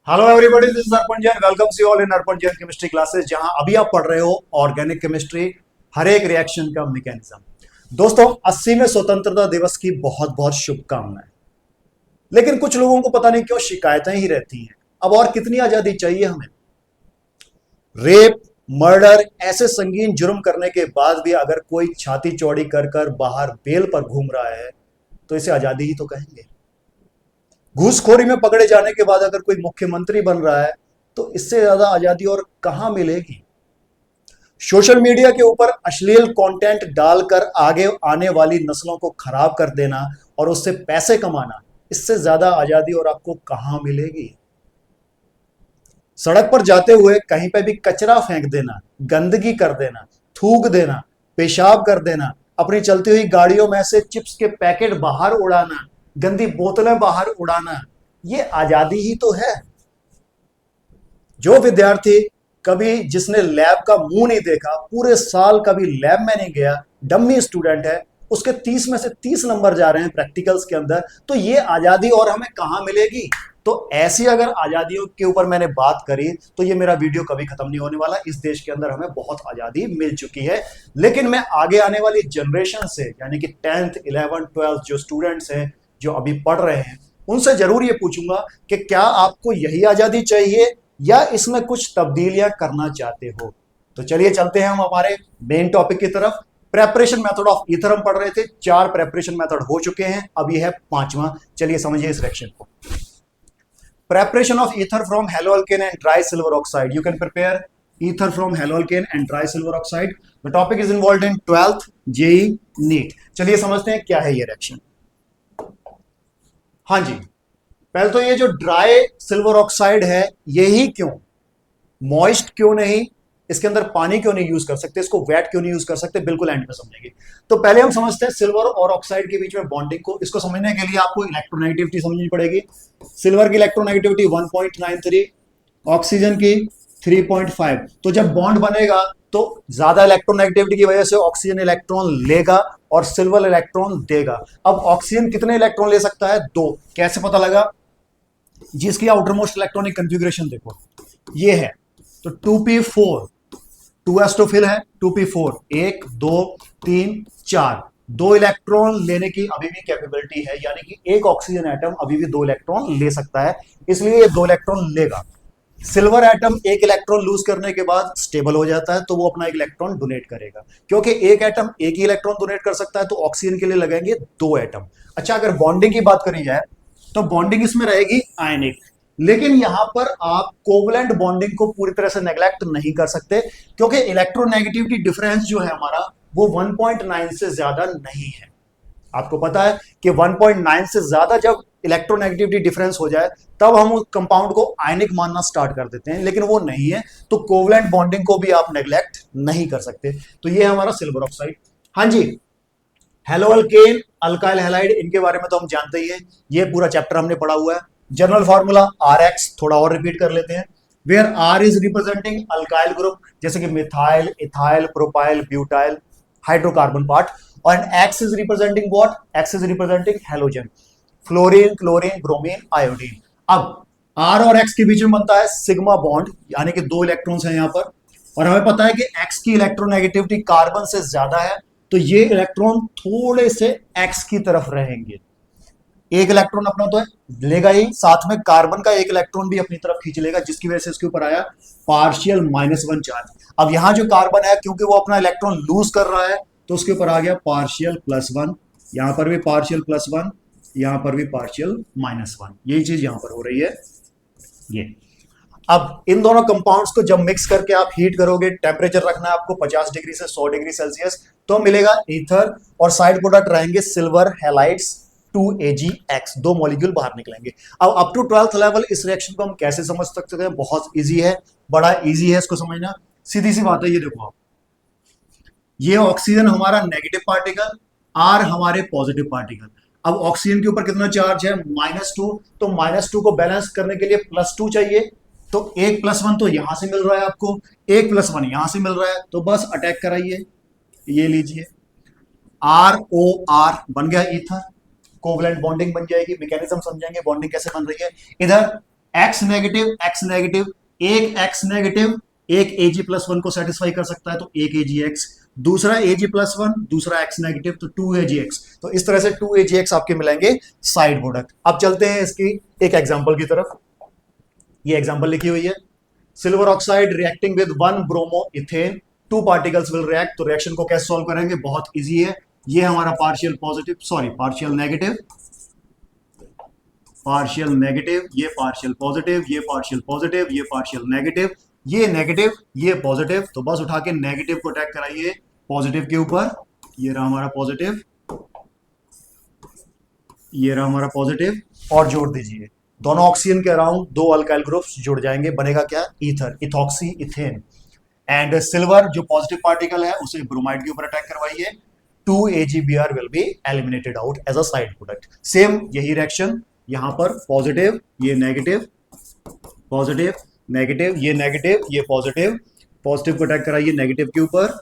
Hello everybody, this is Arpan Jain. Welcome you all in Arpan Jain chemistry classes, जहां अभी आप पढ़ रहे हो ऑर्गेनिक केमिस्ट्री, हर एक रिएक्शन का मैकेनिज्म। दोस्तों, 80वें स्वतंत्रता दिवस की बहुत बहुत शुभकामनाएं। लेकिन कुछ लोगों को पता नहीं क्यों शिकायतें ही रहती हैं। अब और कितनी आजादी चाहिए हमें? रेप, मर्डर ऐसे संगीन जुर्म करने के बाद भी अगर कोई छाती चौड़ी कर कर बाहर बेल पर घूम रहा है तो इसे आजादी ही तो कहेंगे। घूसखोरी में पकड़े जाने के बाद अगर कोई मुख्यमंत्री बन रहा है तो इससे ज्यादा आजादी और कहां मिलेगी? सोशल मीडिया के ऊपर अश्लील कंटेंट डालकर आगे आने वाली नस्लों को खराब कर देना और उससे पैसे कमाना, इससे ज्यादा आजादी और आपको कहां मिलेगी? सड़क पर जाते हुए कहीं पे भी कचरा फेंक देना, गंदगी कर देना, थूक देना, पेशाब कर देना, अपनी चलती हुई गाड़ियों में से चिप्स के पैकेट बाहर उड़ाना, गंदी बोतलें बाहर उड़ाना, ये आजादी ही तो है। जो विद्यार्थी कभी जिसने लैब का मुंह नहीं देखा, पूरे साल कभी लैब में नहीं गया, डम्मी स्टूडेंट है, उसके 30 में से 30 नंबर जा रहे हैं प्रैक्टिकल्स के अंदर, तो ये आजादी और हमें कहां मिलेगी? तो ऐसी अगर आजादियों के ऊपर मैंने बात करी तो ये मेरा वीडियो कभी खत्म नहीं होने वाला। इस देश के अंदर हमें बहुत आजादी मिल चुकी है, लेकिन मैं आगे आने वाली जनरेशन से, यानी कि 10th 11th 12th जो स्टूडेंट्स हैं, जो अभी पढ़ रहे हैं, उनसे जरूर ये पूछूंगा कि क्या आपको यही आजादी चाहिए या इसमें कुछ तब्दीलियां करना चाहते हो? तो चलिए चलते हैं हम हमारे मेन टॉपिक की तरफ। प्रेपरेशन मेथड ऑफ ईथर हम पढ़ रहे थे, 4 प्रेपरेशन मेथड हो चुके हैं, अब ये है 5वां। चलिए समझिए इस रिएक्शन को। Preparation of ether from haloalkane and dry silver oxide. You can prepare ether from haloalkane and dry silver oxide. The topic is involved in 12th JEE NEET. चलिए समझते हैं क्या है ये रिएक्शन। हाँ जी, पहले तो ये जो ड्राई सिल्वर ऑक्साइड है, यही क्यों, मॉइस्ट क्यों नहीं, इसके अंदर पानी क्यों नहीं यूज कर सकते, इसको वेट क्यों नहीं यूज कर सकते, बिल्कुल एंड में समझेंगे। तो पहले हम समझते हैं सिल्वर और ऑक्साइड के बीच में बॉन्डिंग को। इसको समझने के लिए आपको इलेक्ट्रोनेगेटिविटी समझनी पड़ेगी। सिल्वर की इलेक्ट्रोनेगेटिविटी 1.93, ऑक्सीजन की 3.5। तो जब बॉन्ड बनेगा तो ज्यादा इलेक्ट्रोनेगेटिविटी की वजह से ऑक्सीजन इलेक्ट्रॉन लेगा और सिल्वर इलेक्ट्रॉन देगा। अब ऑक्सीजन कितने इलेक्ट्रॉन ले सकता है? 2। कैसे पता लगा? जिसकी आउटर मोस्ट इलेक्ट्रॉनिक कंफिग्रेशन देखो, ये है। तो 2p4, 2s तो फिल है, 2p4, 1 2 3 4, 2 इलेक्ट्रॉन लेने की अभी भी कैपेबिलिटी है, यानी कि एक ऑक्सीजन एटम अभी भी 2 इलेक्ट्रॉन ले सकता है, इसलिए ये 2 इलेक्ट्रॉन लेगा। सिल्वर एटम 1 इलेक्ट्रॉन लूज करने के बाद स्टेबल हो जाता है, तो वो अपना 1 इलेक्ट्रॉन डोनेट करेगा। क्योंकि एक एटम 1 ही इलेक्ट्रॉन डोनेट कर सकता है, तो ऑक्सीजन के लिए लगेंगे 2 एटम। अच्छा, अगर बॉन्डिंग की बात करी जाए तो बॉन्डिंग इसमें रहेगी आयनिक, लेकिन यहां पर आप कोवलेंट बॉन्डिंग को पूरी तरह से नेग्लेक्ट नहीं कर सकते, क्योंकि इलेक्ट्रोनेगेटिविटी डिफरेंस जो है हमारा, वो 1.9 से ज्यादा नहीं है। आपको पता है कि 1.9 से ज्यादा जब इलेक्ट्रोनेगेटिविटी डिफरेंस हो जाए तब हम उस कंपाउंड को आयनिक मानना स्टार्ट कर देते हैं, लेकिन वो नहीं है, तो कोवलेंट बॉन्डिंग को भी आप नेग्लेक्ट नहीं कर सकते। तो ये हमारा सिल्वर ऑक्साइड। हाँ जी, हेलोअल्केन, अल्काइल हैलाइड, इनके बारे में तो हम जानते ही हैं, ये पूरा चैप्टर हमने पढ़ा हुआ है। जनरल फार्मूला RX, थोड़ा और रिपीट कर लेते हैं। Where R is representing alkyl group, जैसे कि methyl, ethyl, propyl, butyl, hydrocarbon part. और X is representing what? X is representing halogen, fluorine, chlorine, bromine, iodine. अब R और X के बीच में बनता है सिग्मा बॉन्ड, यानी कि 2 इलेक्ट्रॉन्स हैं यहां पर, और हमें पता है कि X की इलेक्ट्रोनेगेटिविटी कार्बन से ज्यादा है, तो ये इलेक्ट्रॉन थोड़े से X की तरफ रहेंगे। 1 इलेक्ट्रॉन अपना तो लेगा ही, साथ में कार्बन का 1 इलेक्ट्रॉन भी अपनी तरफ खींच लेगा, जिसकी वजह से इसके ऊपर आया पार्शियल -1 चार्ज। अब यहां जो कार्बन है, क्योंकि वो अपना इलेक्ट्रॉन लूज कर रहा है, तो उसके ऊपर आ गया पार्शियल +1, यहां पर भी पार्शियल +1, यहां पर भी पार्शियल -1। यही चीज यहां पर हो रही है। ये अब इन दोनों कंपाउंड्स को जब मिक्स करके आप हीट करोगे, टेम्परेचर रखना है आपको 50 डिग्री से 100 डिग्री सेल्सियस, तो मिलेगा ईथर, और साइड प्रोडक्ट रहेंगे सिल्वर हैलाइड्स 2AgX, 2 मॉलिक्यूल बाहर निकलेंगे। अब अप टू 12th लेवल इस रिएक्शन को हम कैसे समझ सकते हैं? बहुत इजी है, बड़ा इजी है इसको समझना। सीधी सी बात है, ये देखो आप, ये ऑक्सीजन हमारा नेगेटिव पार्टिकल, R हमारे पॉजिटिव पार्टिकल। अब ऑक्सीजन के ऊपर कितना चार्ज है? -2, तो -2 को बैलेंस करने के लिए +2 चाहिए, तो 1 +1 तो यहां से मिल रहा है आपको, 1 +1 यहां से मिल रहा है, तो बस अटैक कराइए, ये लीजिए, ROR बन गया ईथर, कोवलेंट बॉन्डिंग बन जाएगी। मैकेनिज्म समझेंगे बॉन्डिंग कैसे बन रही है। इधर एक्स नेगेटिव, एक एक्स नेगेटिव एक Ag+1 को सेटिस्फाई कर सकता है, तो एक AgX, दूसरा Ag+1, दूसरा एक्स नेगेटिव, तो 2AgX। तो इस तरह से 2AgX आपके मिलेंगे साइड प्रोडक्ट। अब चलते हैं इसकी एक एग्जांपल की तरफ। ये एग्जांपल लिखी हुई है, silver oxide reacting with 1 bromo ethane, 2 particles will react. तो रिएक्शन को कैसे सॉल्व करेंगे, बहुत इजी है। ये हमारा partial positive, sorry partial negative, partial negative, ये पार्शियल पॉजिटिव, ये पार्शियल पॉजिटिव, ये पार्शियल नेगेटिव, ये नेगेटिव, ये पॉजिटिव। तो बस उठा के नेगेटिव को अटैक कराइए पॉजिटिव के ऊपर, ये रहा हमारा पॉजिटिव, ये रहा हमारा पॉजिटिव, और जोड़ दीजिए दोनों ऑक्सीजन के अराउंड 2 अल्काइल ग्रुप्स जुड़ जाएंगे, बनेगा क्या, ether, ethoxy ethane. And silver जो पॉजिटिव पार्टिकल है उसे ब्रोमाइड के ऊपर अटैक करवाइए, 2 AgBr will be eliminated out as a side product. Same यही रिएक्शन यहां पर, पॉजिटिव, ये नेगेटिव, पॉजिटिव नेगेटिव, ये नेगेटिव, ये पॉजिटिव, पॉजिटिव को अटैक कराइए नेगेटिव के ऊपर,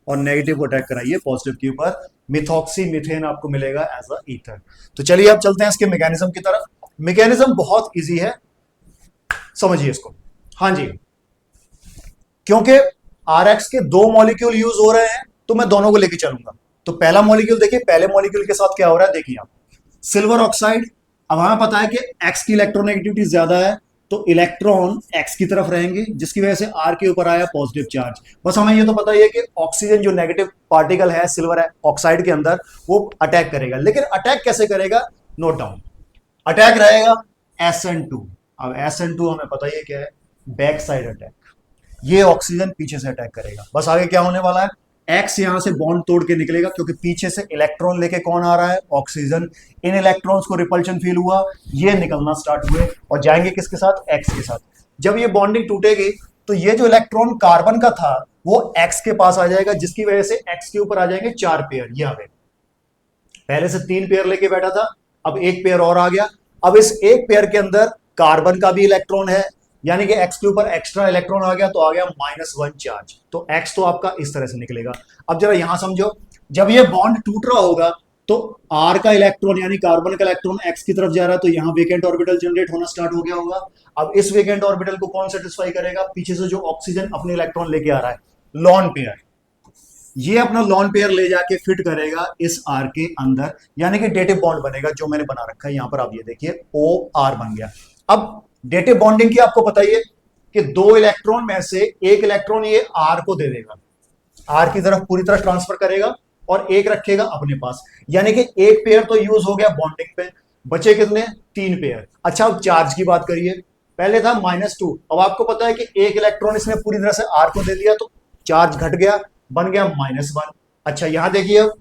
और नेगेटिव को अटैक कराइए पॉजिटिव के ऊपर, मिथॉक्सी मीथेन आपको मिलेगा एज अ ईथर। तो चलिए अब चलते हैं इसके मैकेनिज्म की तरफ। मैकेनिज्म बहुत इजी है, समझिए इसको। हाँ जी, क्योंकि RX के 2 मॉलिक्यूल यूज हो रहे हैं तो मैं दोनों को लेके चलूंगा। तो पहला मॉलिक्यूल देखिए, पहले मॉलिक्यूल के साथ क्या हो रहा है देखिए आप, सिल्वर ऑक्साइड। अब हमें पता है कि X की इलेक्ट्रोनेगेटिविटी ज्यादा है, तो इलेक्ट्रॉन X की तरफ रहेंगे, जिसकी वजह से R के ऊपर आया पॉजिटिव चार्ज। बस हमें ये तो पता ही है कि ऑक्सीजन जो नेगेटिव पार्टिकल है सिल्वर ऑक्साइड के अंदर, वो अटैक करेगा। लेकिन अटैक कैसे करेगा, नोट डाउन, अटैक रहेगा SN2। अब SN2 हमें पता ही है क्या है, बैक साइड अटैक। ये ऑक्सीजन पीछे से अटैक करेगा। बस आगे क्या होने वाला है, X यहां से बॉन्ड तोड़ के निकलेगा, क्योंकि पीछे से इलेक्ट्रॉन लेके कौन आ रहा है, ऑक्सीजन। इन इलेक्ट्रॉन्स को रिपल्शन फील हुआ, ये निकलना स्टार्ट हुए और जाएंगे किसके साथ, X के साथ। जब ये बॉन्डिंग टूटेगी तो ये जो इलेक्ट्रॉन कार्बन का था वो X के पास आ जाएगा, जिसकी वजह से X के ऊपर आ जाएंगे 4 पेयर। ये आ गए, पहले से 3 पेयर लेके बैठा था, अब 1 पेयर और आ गया। अब इस 1 पेयर के अंदर कार्बन का भी इलेक्ट्रॉन है, यानी कि X के ऊपर एक्स्ट्रा इलेक्ट्रॉन आ गया, तो आ गया -1 चार्ज। तो X तो आपका इस तरह से निकलेगा। अब जरा यहां समझो, जब ये बॉन्ड टूट रहा होगा तो R का इलेक्ट्रॉन यानी कार्बन का इलेक्ट्रॉन X की तरफ जा रहा है, तो यहां वेकेंट ऑर्बिटल जनरेट होना स्टार्ट हो गया होगा। अब इस वेकेंट ऑर्बिटल को कौन सेटिस्फाई करेगा, पीछे से जो ऑक्सीजन अपने इलेक्ट्रॉन लेके आ रहा है, लॉन पेयर। ये अपना लॉन पेयर ले जाके फिट करेगा इस R के अंदर, यानी कि डेटिव बॉन्ड बनेगा, जो मैंने बना रखा है यहां पर। आप ये देखिए OR बन गया। अब डेटिव बॉन्डिंग की आपको पता ही है कि 2 इलेक्ट्रॉन में से 1 इलेक्ट्रॉन ये R को दे देगा, R की तरफ पूरी तरह ट्रांसफर करेगा, और 1 रखेगा अपने पास, यानी कि 1 पेयर तो यूज हो गया बॉन्डिंग पे, बचे कितने, 3 पेयर। अच्छा, अब चार्ज की बात करिए, पहले था -2, अब आपको पता है कि 1 इलेक्ट्रॉन इसने पूरी तरह से R को दे दिया, तो चार्ज घट गया, बन गया -1। अच्छा यहां देखिए, अब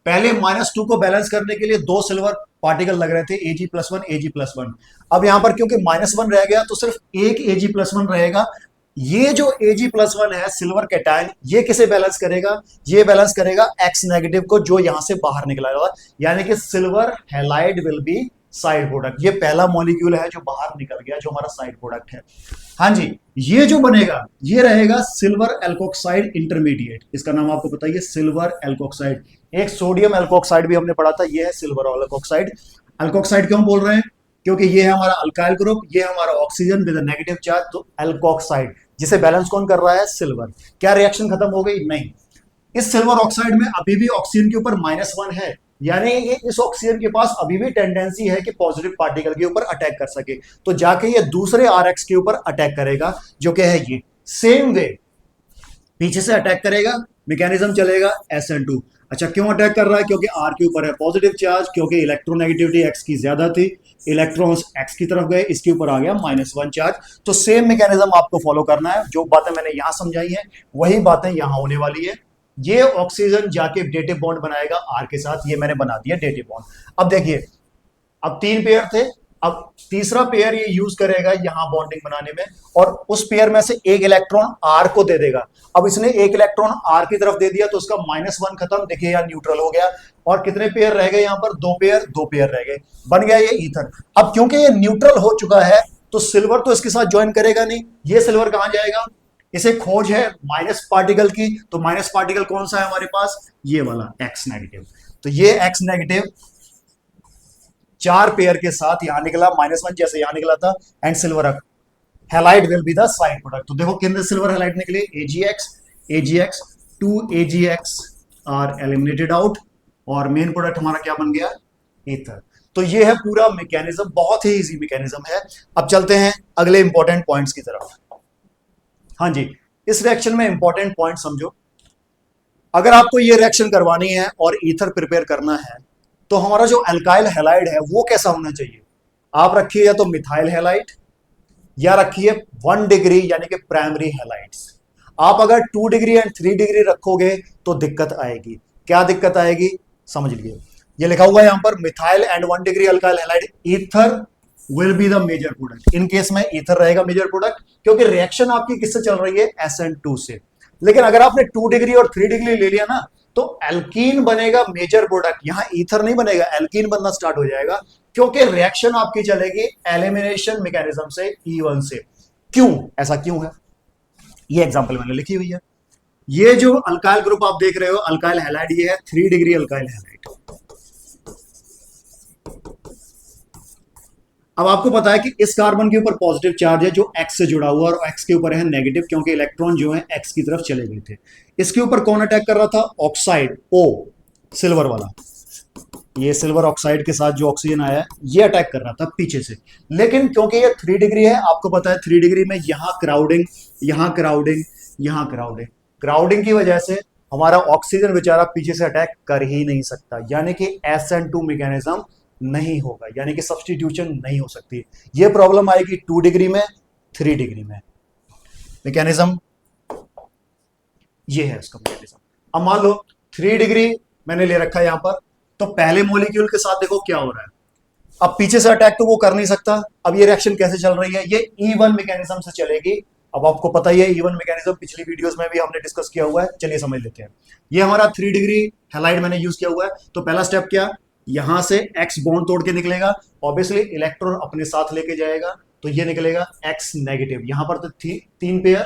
पहले -2 को बैलेंस करने के लिए 2 सिल्वर पार्टिकल लग रहे थे, Ag+1 Ag+1। अब यहां पर क्योंकि -1 रह गया, तो सिर्फ एक Ag+1 रहेगा। ये जो Ag+1 है सिल्वर कैटायन, ये किसे बैलेंस करेगा, ये बैलेंस करेगा X नेगेटिव को, जो यहां से बाहर निकला हुआ, यानी कि silver halide will B side product. ये पहला मॉलिक्यूल है जो बाहर निकल गया, जो हमारा साइड प्रोडक्ट है। हाँ जी, ये जो बनेगा ये रहेगा सिल्वर एल्कोक्साइड इंटरमीडिएट। इसका नाम आपको पता है, सिल्वर एल्कोक्साइड। एक सोडियम एल्कोक्साइड भी हमने पढ़ा था, ये है सिल्वर एल्कोक्साइड। एल्कोक्साइड क्यों बोल रहे हैं, क्योंकि ये है हमारा अल्काइल ग्रुप, ये हमारा ऑक्सीजन विद नेगेटिव चार्ज, तो एल्कोक्साइड, जिसे बैलेंस कौन कर रहा है, सिल्वर। क्या रिएक्शन खत्म हो गई, नहीं। इस सिल्वर ऑक्साइड में अभी भी ऑक्सीजन के ऊपर -1 है, यानी ये इस ऑक्सीजन के पास अभी भी टेंडेंसी है कि पॉजिटिव पार्टिकल के ऊपर अटैक कर सके, तो जाके ये दूसरे RX के ऊपर अटैक करेगा, जो कि है ये। सेम वे पीछे से अटैक करेगा, मैकेनिज्म चलेगा SN2। अच्छा, क्यों अटैक कर रहा है, क्योंकि R के ऊपर है पॉजिटिव चार्ज, क्योंकि इलेक्ट्रोनेगेटिविटी X की ज्यादा थी, इलेक्ट्रॉन्स X की तरफ गए, इसके ऊपर आ गया -1 चार्ज। तो सेम मैकेनिज्म आपको फॉलो करना है, जो बातें मैंने यहां समझाई हैं वही बातें यहां होने वाली है। ये ऑक्सीजन जाके डेटिव बॉन्ड बनाएगा R के साथ, ये मैंने बना दिया डेटिव बॉन्ड। अब देखिए, अब 3 पेयर थे, अब तीसरा पेयर ये यूज करेगा यहां बॉन्डिंग बनाने में, और उस पेयर में से 1 इलेक्ट्रॉन R को दे देगा। अब इसने 1 इलेक्ट्रॉन R की तरफ दे दिया, तो उसका -1 खत्म, देखिए यहां न्यूट्रल हो गया, और कितने पेयर रह गए, यहां पर 2 पेयर रह गए, बन गया ये ईथर। अब क्योंकि ये न्यूट्रल हो चुका है, तो सिल्वर तो इसके साथ ज्वाइन करेगा नहीं, ये सिल्वर कहां जाएगा, इसे खोज है माइनस पार्टिकल की, तो माइनस पार्टिकल कौन सा है हमारे पास, ये वाला X नेगेटिव। तो ये X नेगेटिव 4 पेयर के साथ यहां निकला -1 जैसे यहां निकला था, and silver halide will be the side product. तो देखो कितने सिल्वर हैलाइड निकले, AgX 2 AgX are eliminated out, और मेन प्रोडक्ट हमारा क्या बन गया, ईथर। तो ये है पूरा मैकेनिज्म, बहुत ही इजी मैकेनिज्म है। अब चलते हैं अगले इंपॉर्टेंट पॉइंट्स की तरफ। हाँ जी, इस रिएक्शन में इंपॉर्टेंट पॉइंट समझो। अगर आपको ये रिएक्शन करवानी है और ईथर प्रिपेयर करना है, तो हमारा जो अल्काइल हैलाइड है वो कैसा होना चाहिए। आप रखिए या तो मिथाइल हैलाइड, या रखिए 1 डिग्री यानी कि प्राइमरी हैलाइड्स। आप अगर 2 डिग्री एंड 3 डिग्री रखोगे तो दिक्कत आएगी। क्या दिक्कत आएगी समझ लीजिए, ये लिखा हुआ है यहां पर, methyl and 1 degree alkyl halide ether will be the major product. In case में ईथर रहेगा मेजर प्रोडक्ट, क्योंकि रिएक्शन आपकी किससे चल रही है, SN2 से। लेकिन अगर आपने 2 डिग्री और 3 डिग्री ले लिया ना, तो एल्कीन बनेगा मेजर प्रोडक्ट, यहां ईथर नहीं बनेगा, एल्कीन बनना स्टार्ट हो जाएगा, क्योंकि रिएक्शन आपकी चलेगी एलिमिनेशन मैकेनिज्म से, E1 से। क्यों, ऐसा क्यों है, ये एग्जांपल मैंने लिखी हुई है। ये जो अल्काइल ग्रुप आप देख रहे हो, अल्काइल हैलाइड, ये है 3 डिग्री अल्काइल हैलाइड। अब आपको पता है कि इस कार्बन के ऊपर पॉजिटिव चार्ज है जो X से जुड़ा हुआ, और X के ऊपर है नेगेटिव, क्योंकि इलेक्ट्रॉन जो है X की तरफ चले गए थे। इसके ऊपर कौन अटैक कर रहा था, ऑक्साइड O, सिल्वर वाला। ये सिल्वर ऑक्साइड के साथ जो ऑक्सीजन आया है, ये अटैक कर रहा था पीछे से। लेकिन क्योंकि ये 3 डिग्री है, आपको पता है 3 डिग्री में यहां क्राउडिंग, यहां क्राउडिंग, यहां क्राउडिंग, क्राउडिंग की वजह से हमारा ऑक्सीजन बेचारा पीछे से अटैक कर ही नहीं सकता, यानी कि SN2 मैकेनिज्म नहीं होगा, यानी कि सब्स्टिट्यूशन नहीं हो सकती। ये प्रॉब्लम आएगी 2 डिग्री में, 3 डिग्री में। मैकेनिज्म ये है इसका मैकेनिज्म। अब मान लो 3 डिग्री मैंने ले रखा है यहां पर, तो पहले मॉलिक्यूल के साथ देखो क्या हो रहा है। अब पीछे से अटैक तो वो कर नहीं सकता। अब ये रिएक्शन कैसे चल रही है, ये E1 मैकेनिज्म से चलेगी। अब आपको पता ही है E1 मैकेनिज्म, पिछली वीडियोस में भी हमने डिस्कस किया हुआ है, चलिए समझ लेते हैं। ये हमारा 3 डिग्री हैलाइड मैंने यूज किया हुआ है। तो पहला स्टेप क्या, यहां से X बॉन्ड तोड़ के निकलेगा, ऑब्वियसली इलेक्ट्रॉन अपने साथ लेके जाएगा, तो ये निकलेगा X नेगेटिव। यहां पर तो 3 पेयर,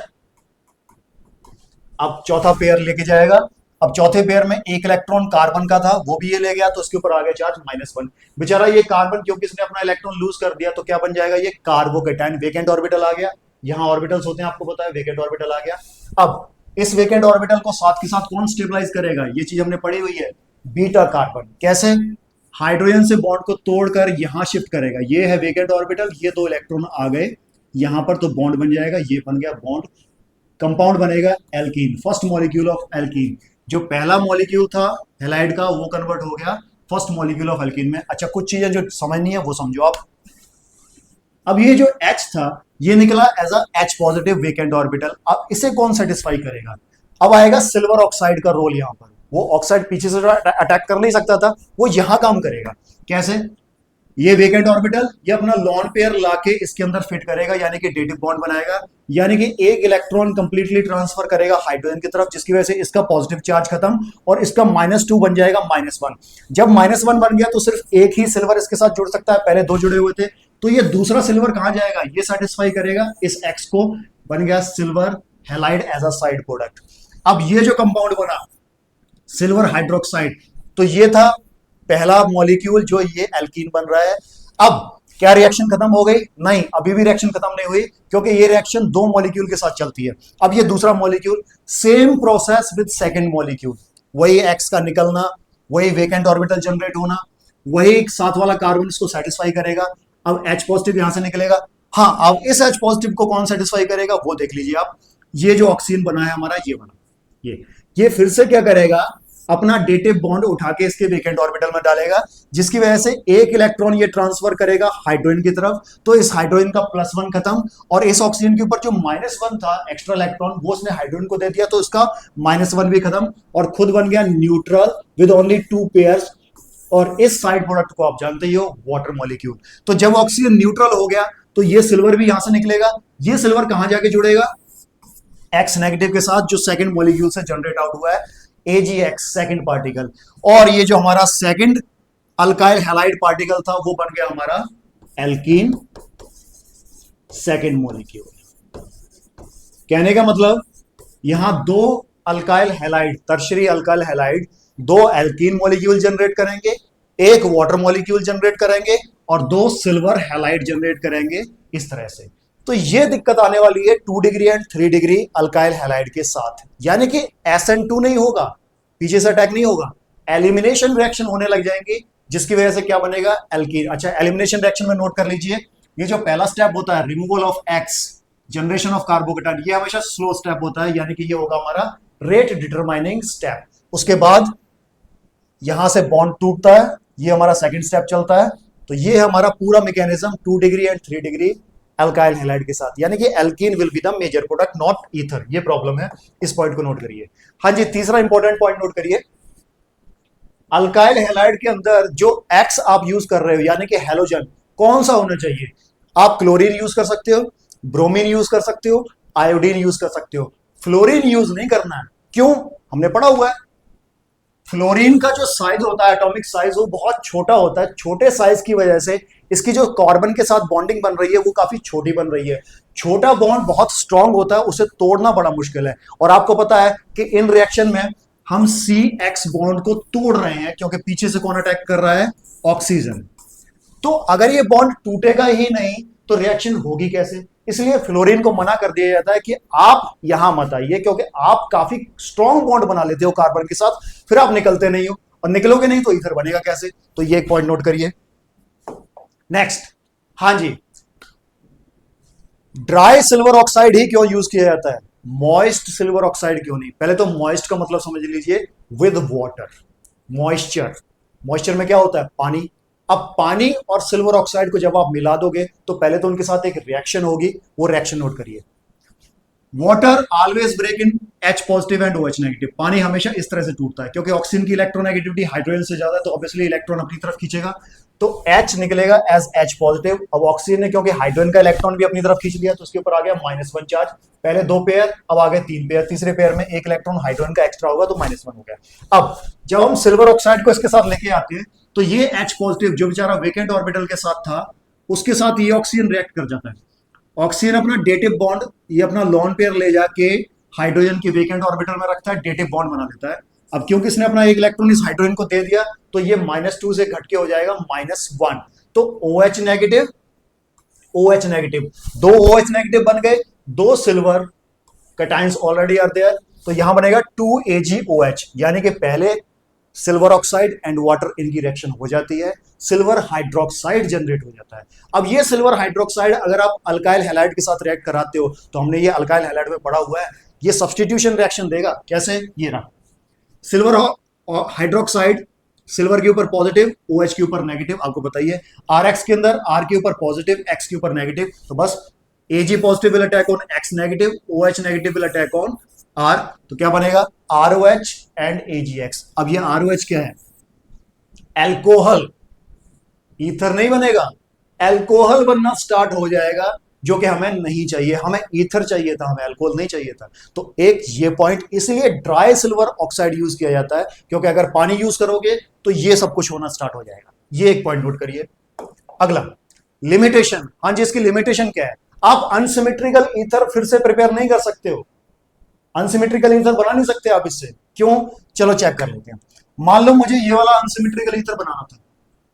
अब चौथा पेयर लेके जाएगा। अब चौथे पेयर में एक इलेक्ट्रॉन कार्बन का था, वो भी ये ले गया, तो इसके ऊपर आ गया चार्ज -1। बेचारा ये कार्बन, क्योंकि इसने अपना इलेक्ट्रॉन लूज कर दिया, तो क्या बन जाएगा, ये कार्बोकेटाइन, वेकेंट ऑर्बिटल आ गया। यहां ऑर्बिटल्स होते हैं, आपको पता है, वेकेंट ऑर्बिटल आ गया। अब इस वेकेंट ऑर्बिटल को साथ के साथ कौन स्टेबलाइज करेगा, ये चीज हमने पढ़ी हुई है, बीटा कार्बन। कैसे, हाइड्रोजन से बॉन्ड को तोड़कर यहां शिफ्ट करेगा। ये है वेकेंट ऑर्बिटल, ये 2 इलेक्ट्रॉन आ गए यहां पर, तो बॉन्ड बन जाएगा, ये बन गया बॉन्ड, कंपाउंड बनेगा alkene, first molecule of alkene. जो पहला मॉलिक्यूल था हैलाइड का, वो कन्वर्ट हो गया फर्स्ट मॉलिक्यूल ऑफ एल्कीन में। अच्छा, कुछ चीजें जो समझनी है वो समझो आप। अब ये जो H था, ये निकला as a H positive vacant orbital. अब इसे कौन सेटिस्फाई करेगा, अब आएगा सिल्वर ऑक्साइड का रोल यहां पर। वो ऑक्साइड पीछे से अटैक कर नहीं सकता था, वो यहां काम करेगा। कैसे, ये वेकेंट ऑर्बिटल ये अपना लॉन पेयर लाके इसके अंदर फिट करेगा, यानी कि डेटिव बॉन्ड बनाएगा, यानी कि एक इलेक्ट्रॉन कंप्लीटली ट्रांसफर करेगा हाइड्रोजन की तरफ, जिसकी वजह से इसका पॉजिटिव चार्ज खत्म और इसका -2 बन जाएगा -1। जब -1 बन गया तो सिर्फ एक ही सिल्वर इसके साथ जुड़ सकता है, पहले 2 जुड़े हुए थे, तो ये दूसरा सिल्वर कहां जाएगा, ये सेटिस्फाई करेगा इस X को, बन गया silver halide as a side product. अब ये जो कंपाउंड बना सिल्वर हाइड्रोक्साइड, तो ये था पहला मॉलिक्यूल जो ये एल्कीन बन रहा है। अब क्या रिएक्शन खत्म हो गई, नहीं, अभी भी रिएक्शन खत्म नहीं हुई, क्योंकि ये रिएक्शन 2 मॉलिक्यूल के साथ चलती है। अब ये दूसरा molecule, same process with second molecule, वही X का निकलना, वही वेकेंट ऑर्बिटल जनरेट होना, वही साथ वाला कार्बन इसको सेटिस्फाई करेगा। अब H पॉजिटिव यहां से निकलेगा। हाँ, अब इस H पॉजिटिव को कौन सेटिस्फाई करेगा वो देख लीजिए आप। ये जो ऑक्सीजन बना है हमारा, ये बना, ये फिर से क्या करेगा, अपना डेटिव बॉन्ड उठा के इसके वेकेंट ऑर्बिटल में डालेगा, जिसकी वजह से एक इलेक्ट्रॉन ये ट्रांसफर करेगा हाइड्रोजन की तरफ, तो इस हाइड्रोजन का +1 खत्म, और इस ऑक्सीजन के ऊपर जो -1 था एक्स्ट्रा इलेक्ट्रॉन, वो उसने हाइड्रोजन को दे दिया, तो इसका -1 भी खत्म, और खुद बन गया न्यूट्रल विद ओनली 2 पेयर्स। और इस साइड प्रोडक्ट को आप जानते ही हो, वाटर मॉलिक्यूल। तो जब ऑक्सीजन न्यूट्रल हो गया, तो ये सिल्वर भी यहां से निकलेगा। ये सिल्वर कहां जाके जुड़ेगा, X नेगेटिव के साथ, जो सेकंड मॉलिक्यूल से जनरेट आउट हुआ है, AgX सेकंड पार्टिकल। और ये जो हमारा सेकंड अल्काइल हैलाइड पार्टिकल था, वो बन गया हमारा एल्कीन सेकंड मॉलिक्यूल। कहने का मतलब, यहां 2 alkyl halide, tertiary alkyl halide, 2 alkene molecule generate करेंगे, एक वाटर मॉलिक्यूल जनरेट करेंगे और दो सिल्वर हैलाइड जनरेट करेंगे इस तरह से। तो ये दिक्कत आने वाली है 2 degree and 3 degree alkyl halide के साथ, यानी कि SN2 नहीं होगा, पीछे से अटैक नहीं होगा, एलिमिनेशन रिएक्शन होने लग जाएंगी, जिसकी वजह से क्या बनेगा, एल्कीन। अच्छा, एलिमिनेशन रिएक्शन में नोट कर लीजिए, ये जो पहला स्टेप होता है removal of x, generation of carbocation, ये हमेशा स्लो स्टेप होता है, यानी कि ये होगा हमारा रेट डिटरमाइनिंग स्टेप। उसके बाद यहां से बॉन्ड टूटता है, ये हमारा सेकंड स्टेप चलता है। तो ये हमारा पूरा mechanism 2 degree and 3 degree alkyl halide के साथ, यानी कि alkene will be the major product not ether. ये प्रॉब्लम है, इस पॉइंट को नोट करिए। हाँ जी, तीसरा इंपॉर्टेंट पॉइंट नोट करिए, अल्काइल हैलाइड के अंदर जो एक्स आप यूज कर रहे हो यानी कि हैलोजन, कौन सा होना चाहिए? आप क्लोरीन यूज कर सकते हो, ब्रोमीन यूज कर सकते हो, आयोडीन यूज कर सकते हो, फ्लोरीन यूज नहीं करना है। क्यों? हमने पढ़ा हुआ है फ्लोरीन का जो साइज होता है, एटॉमिक साइज, वो बहुत छोटा होता है। छोटे साइज की वजह से इसकी जो कार्बन के साथ बॉन्डिंग बन रही है वो काफी छोटी बन रही है। छोटा बॉन्ड बहुत स्ट्रांग होता है, उसे तोड़ना बड़ा मुश्किल है। और आपको पता है कि इन रिएक्शन में हम CX बॉन्ड को तोड़ रहे हैं, क्योंकि पीछे से कौन अटैक कर रहा है? ऑक्सीजन। तो अगर ये बॉन्ड टूटेगा ही नहीं तो रिएक्शन होगी कैसे? इसलिए फ्लोरीन को मना कर दिया जाता है कि आप यहां मत आइए, क्योंकि आप काफी स्ट्रांग बॉन्ड बना लेते हो कार्बन के साथ, फिर आप निकलते नहीं हो, और निकलोगे नहीं तो ईथर बनेगा कैसे? तो ये एक पॉइंट नोट करिए। नेक्स्ट, हाँ जी, ड्राई सिल्वर ऑक्साइड ही क्यों यूज किया जाता है, मॉइस्ट सिल्वर ऑक्साइड क्यों नहीं? पहले तो मॉइस्ट का मतलब समझ लीजिए, विद वाटर, मॉइस्चर। मॉइस्चर में क्या होता है? पानी। अब पानी और सिल्वर ऑक्साइड को जब आप मिला दोगे तो पहले तो उनके साथ एक रिएक्शन होगी, वो रिएक्शन नोट करिए। Water always break in H positive and OH negative. पानी हमेशा इस तरह से टूटता है, क्योंकि ऑक्सीजन की इलेक्ट्रोनेगेटिविटी हाइड्रोजन से ज्यादा है, तो ऑब्वियसली इलेक्ट्रॉन अपनी तरफ खींचेगा, तो H निकलेगा एज H पॉजिटिव। अब ऑक्सीजन ने क्योंकि हाइड्रोजन का इलेक्ट्रॉन भी अपनी तरफ खींच लिया, तो उसके ऊपर आ गया -1 चार्ज। पहले 2 पेयर, अब आ गए 3 पेयर, तीसरे पेयर में एक इलेक्ट्रॉन हाइड्रोजन का एक्स्ट्रा होगा, तो -1 हो गया। अब जब हम सिल्वर ऑक्साइड को इसके साथ लेके आते हैं तो ये H पॉजिटिव जो बेचारा वेकेंट ऑर्बिटल के साथ था, उसके साथ ये ऑक्सीजन रिएक्ट कर जाता है। ऑक्सीजन अपना डेटिव बॉन्ड, ये अपना लॉन पेयर ले जाके हाइड्रोजन के वेकेंट ऑर्बिटल में रखता है, डेटिव बॉन्ड बना देता है। अब क्योंकि इसने अपना एक इलेक्ट्रॉन इस हाइड्रोजन को दे दिया, तो ये -2 से घट के हो जाएगा -1। तो OH negative, OH negative, 2 OH negative बन गए, 2 silver cations already are there, तो यहां बनेगा 2 AgOH, यानी कि पहले सिल्वर ऑक्साइड एंड वाटर इनकी रिएक्शन हो जाती है, सिल्वर हाइड्रोक्साइड जनरेट हो जाता है। अब ये सिल्वर हाइड्रोक्साइड अगर आप अल्काइल हैलाइड के साथ रिएक्ट कराते हो, तो हमने ये अल्काइल हैलाइड में पढ़ा हुआ है, ये सब्स्टिट्यूशन रिएक्शन देगा। कैसे? ये रहा सिल्वर हाइड्रोक्साइड, सिल्वर के ऊपर पॉजिटिव, OH के ऊपर नेगेटिव, आपको बताइए RX के अंदर R के ऊपर पॉजिटिव, X के ऊपर नेगेटिव, तो बस Ag positive will attack on X negative, OH negative will attack on R, तो क्या बनेगा? ROH and AgX। अब ये ROH क्या है? एल्कोहल, ईथर नहीं बनेगा, एल्कोहल बनना स्टार्ट हो जाएगा, जो कि हमें नहीं चाहिए। हमें ईथर चाहिए था, हमें अल्कोहल नहीं चाहिए था। तो एक ये पॉइंट, इसलिए ड्राई सिल्वर ऑक्साइड यूज किया जाता है, क्योंकि अगर पानी यूज करोगे तो ये सब कुछ होना स्टार्ट हो जाएगा। ये एक पॉइंट नोट करिए। अगला, लिमिटेशन। हाँ जी, इसकी लिमिटेशन क्या है? आप अनसिमेट्रिकल ईथर फिर से प्रिपेयर नहीं कर सकते हो, अनसिमेट्रिकल ईथर बना नहीं सकते आप इससे। क्यों? चलो चेक कर लेते हैं। मान लो मुझे ये वाला अनसिमेट्रिकल ईथर बनाना था।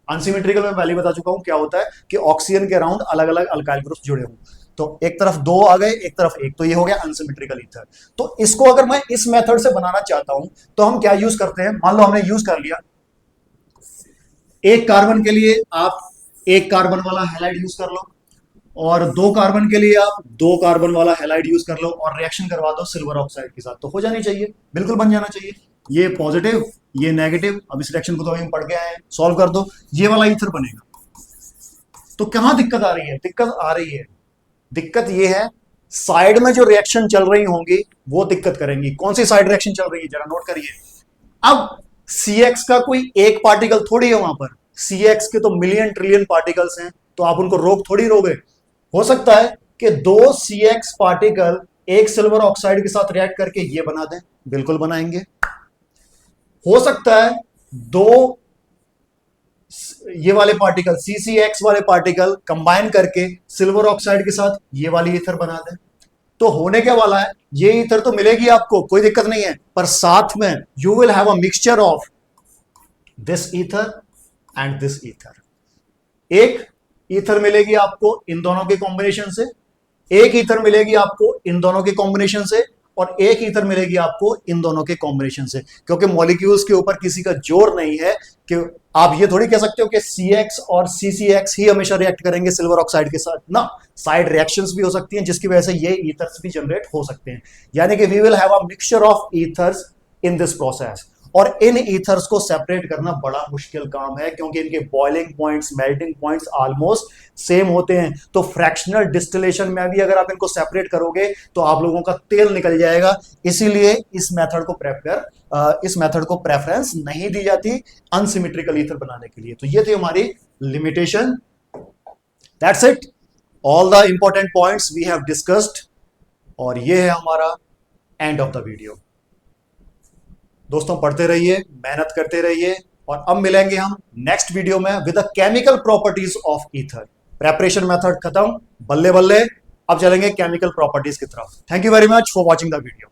अनसिमेट्रिकल में पहले बता चुका हूं क्या होता है, कि ऑक्सीजन के अराउंड अलग अलग अल्काइल ग्रुप्स जुड़े हों, तो एक तरफ 2 आ गए, एक तरफ 1, तो ये हो गया अनसिमेट्रिकल ईथर। तो इसको अगर मैं इस मेथड से बनाना चाहता हूं तो हम क्या यूज करते हैं? मान लो हमने यूज कर लिया, एक कार्बन के लिए आप 1 कार्बन वाला हैलाइड यूज कर लो, और 2 कार्बन के लिए आप 2 कार्बन वाला हैलाइड यूज कर लो, और रिएक्शन करवा दो सिल्वर ऑक्साइड के साथ, तो हो जानी चाहिए, बिल्कुल बन जाना चाहिए। ये पॉजिटिव, ये नेगेटिव, अब इस रिएक्शन को तो हम पढ़ के आए हैं, सॉल्व कर दो, ये वाला ईथर बनेगा। तो कहां दिक्कत आ रही है? दिक्कत आ रही है, दिक्कत ये है साइड में जो रिएक्शन चल रही होंगी वो दिक्कत करेंगी। कौन सी साइड रिएक्शन चल रही है, जरा नोट करिए। अब CX का कोई एक पार्टिकल थोड़ी है वहां पर, CX के तो मिलियन ट्रिलियन पार्टिकल्स हैं, तो आप उनको रोक थोड़ी रोगे। हो सकता है कि 2 CX पार्टिकल एक सिल्वर ऑक्साइड के साथ रिएक्ट करके ये बना दें, बिल्कुल बनाएंगे। हो सकता है 2 ये वाले पार्टिकल, CCX वाले पार्टिकल कंबाइन करके सिल्वर ऑक्साइड के साथ ये वाली ईथर बना दें। तो होने क्या वाला है, ये ईथर तो मिलेगी आपको, कोई दिक्कत नहीं है, पर साथ में you will have a mixture of this ether and this ether. एक ईथर मिलेगी आपको इन दोनों के कॉम्बिनेशन से, एक ईथर मिलेगी आपको इन दोनों के कॉम्बिनेशन से, और एक ईथर मिलेगी आपको इन दोनों के कॉम्बिनेशन से। क्योंकि मॉलिक्यूल्स के ऊपर किसी का जोर नहीं है कि आप ये थोड़ी कह सकते हो कि CX और CCX ही हमेशा रिएक्ट करेंगे सिल्वर ऑक्साइड के साथ ना, साइड रिएक्शंस भी हो सकती हैं जिसकी वजह से ये ईथर्स भी जनरेट हो सकते हैं। यानी कि we will have a mixture of ethers in this process. और इन ईथर्स को सेपरेट करना बड़ा मुश्किल काम है क्योंकि इनके boiling points, melting points almost same होते हैं। तो फ्रैक्शनल डिस्टिलेशन में भी अगर आप इनको सेपरेट करोगे तो आप लोगों का तेल निकल जाएगा। इसीलिए इस मेथड को प्रेफरेंस नहीं दी जाती अनसिमेट्रिकल ईथर बनाने के लिए। तो ये थी हमारी limitation. That's it, all the important points we have discussed, और ये है हमारा एंड ऑफ द वीडियो। दोस्तों पढ़ते रहिए, मेहनत करते रहिए, और अब मिलेंगे हम नेक्स्ट वीडियो में with the chemical properties of ether. Preparation method खत्म, बल्ले बल्ले अब चलेंगे केमिकल प्रॉपर्टीज की तरफ। Thank you very much for watching the video.